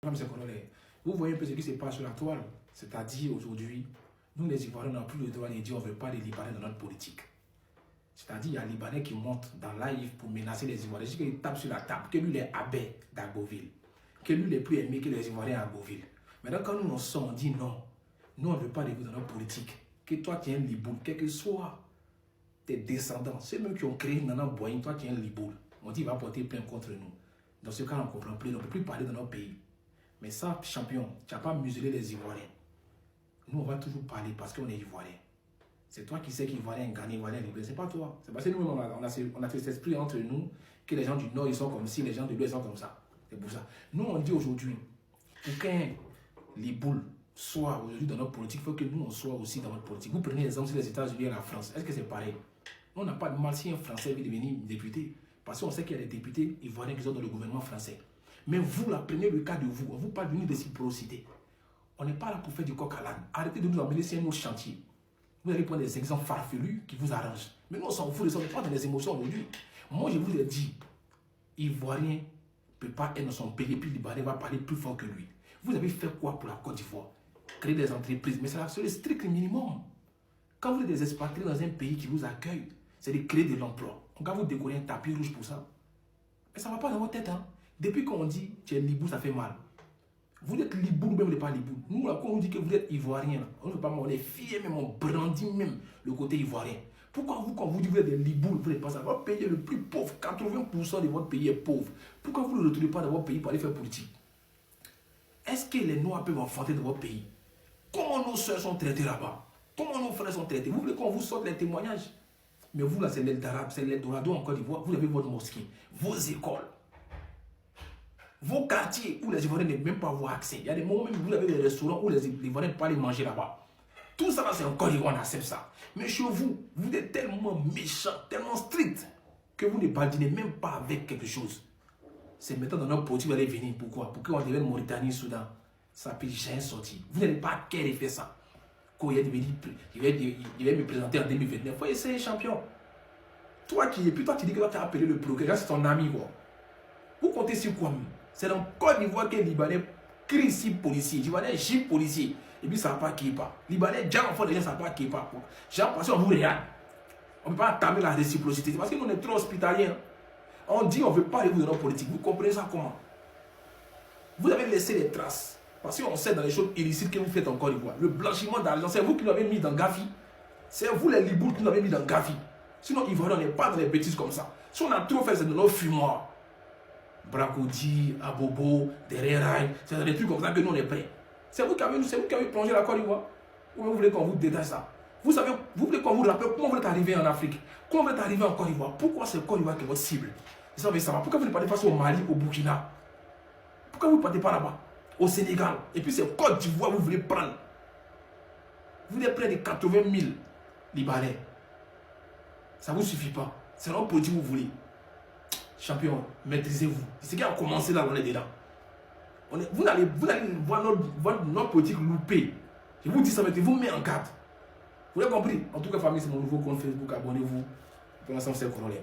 Vous voyez un peu ce qui se passe sur la toile. C'est-à-dire aujourd'hui, nous les Ivoiriens n'avons plus le droit de dire on ne veut pas les Libanais dans notre politique. C'est-à-dire il y a un Libanais qui monte dans live pour menacer les Ivoiriens. Je dis qu'il tape sur la table, que lui il est abbé d'Agboville, que lui il est plus aimé que les Ivoiriens à Agboville. Maintenant quand nous en sommes, on dit non, nous on ne veut pas les vous dans notre politique. Que toi tu es un Liboul, quel que soit tes descendants, ceux mêmes qui ont créé Nana Boyen, toi tu es un Liboul. On dit il va porter plainte contre nous. Dans ce cas on ne comprend plus, on ne peut plus parler dans notre pays. Mais ça, champion, tu n'as pas muselé les Ivoiriens. Nous, on va toujours parler parce qu'on est Ivoiriens. C'est toi qui sais qu'Ivoirien gagne, Ivoirien libre. C'est pas toi. C'est parce que nous, on a cet esprit entre nous que les gens du Nord, ils sont comme ci, les gens de l'Ouest sont comme ça. C'est pour ça. Nous, on dit aujourd'hui, pour qu'un Liboul soit aujourd'hui dans notre politique, il faut que nous, on soit aussi dans notre politique. Vous prenez l'exemple sur les États-Unis et la France. Est-ce que c'est pareil? Nous, on n'a pas de mal si un Français veut devenir député. Parce qu'on sait qu'il y a des députés ivoiriens qui sont dans le gouvernement français. Mais vous, là, prenez le cas de vous. On vous parle d'une réciprocité. On n'est pas là pour faire du coq à l'âne. Arrêtez de nous emmener sur nos chantiers. Vous allez prendre des exemples farfelus qui vous arrangent. Mais nous, on s'en fout de ça. On n'est pas dans les émotions aujourd'hui. Moi, je vous ai dit, Ivoirien ne peut pas être dans son pays. Et puis, Libanais va parler plus fort que lui. Vous avez fait quoi pour la Côte d'Ivoire? Créer des entreprises. Mais c'est le strict minimum. Quand vous êtes des expatriés dans un pays qui vous accueille, c'est de créer de l'emploi. Quand vous décorez un tapis rouge pour ça. Mais ça ne va pas dans votre tête, hein. Depuis qu'on dit tu es Libou, ça fait mal. Vous êtes Libou, ou même vous n'êtes pas Libou. Nous, là, quand on dit que vous êtes Ivoirien, on ne peut pas, on est fiers même, on brandit même le côté Ivoirien. Pourquoi vous, quand vous dites que vous êtes des Libou, vous n'êtes pas ça? Votre pays est le plus pauvre. 80% de votre pays est pauvre. Pourquoi vous ne le retournez pas dans votre pays pour aller faire politique? Est-ce que les Noirs peuvent enfanter dans votre pays? Comment nos soeurs sont traitées là-bas? Comment nos frères sont traités? Vous voulez qu'on vous sorte les témoignages? Mais vous, là, c'est l'Eldorado, c'est l'Eldorado en Côte d'Ivoire. Vous avez votre mosquée, vos écoles. Vos quartiers où les Ivoiriens n'ont même pas avoir accès. Il y a des moments où vous avez des restaurants où les Ivoiriens ne peuvent pas aller manger là-bas. Tout ça, c'est encore Côte d'Ivoire, on accepte ça. Mais chez vous, vous êtes tellement méchant, tellement strict, que vous ne badinez même pas avec quelque chose. C'est maintenant dans notre politique, vous allez venir. Pourquoi? Pour qu'on devienne Mauritanie, Soudan. Ça peut jamais sortir. Vous n'avez pas qu'à faire ça. Quand il va me présenter en 2029, il faut essayer, champion. Toi qui dis que tu as appelé le progrès, c'est ton ami, quoi. Vous comptez sur quoi? C'est dans Côte d'Ivoire que les Libanais crient ici policier, Libanais gît policier, et puis ça ne va pas qu'il pas. Libanais déjà enfant, les gens ne savent pas qu'il pas. J'ai l'impression qu'on vous regarde. On ne peut pas entamer la réciprocité. Parce que nous on est trop hospitaliens. On dit on ne veut pas aller vous dans notre politique. Vous comprenez ça comment? Vous avez laissé les traces. Parce qu'on sait dans les choses illicites que vous faites en Côte d'Ivoire. Le blanchiment d'argent, c'est vous qui l'avez mis dans Gafi. C'est vous les Libous qui l'avez mis dans Gafi. Sinon, Ivoiriens, on n'est pas dans les bêtises comme ça. Si on a trop fait, c'est de nos fumoirs. Bracodi, Abobo, Dereraï, c'est des trucs comme ça que nous on est prêts. C'est vous qui avez plongé la Côte d'Ivoire. Ou vous voulez qu'on vous détache ça? Vous savez, vous voulez qu'on vous rappelle comment vous êtes arrivé en Afrique, comment vous êtes arrivé en Côte d'Ivoire. Pourquoi c'est Côte d'Ivoire qui est votre cible? Vous savez ça. Pourquoi vous ne partez pas au Mali, au Burkina? Pourquoi vous ne partez pas là-bas, au Sénégal? Et puis c'est Côte d'Ivoire vous voulez prendre. Vous êtes près de 80 000 Libanais. Ça ne vous suffit pas. C'est notre politique que vous voulez. Champion, maîtrisez-vous. C'est ce qui a commencé là, on est dedans. Vous allez voir notre politique loupée. Je vous dis ça, mettez-vous met en garde. Vous avez compris? En tout cas, famille, c'est mon nouveau compte Facebook. Abonnez-vous. Pour l'instant, c'est Corollaire.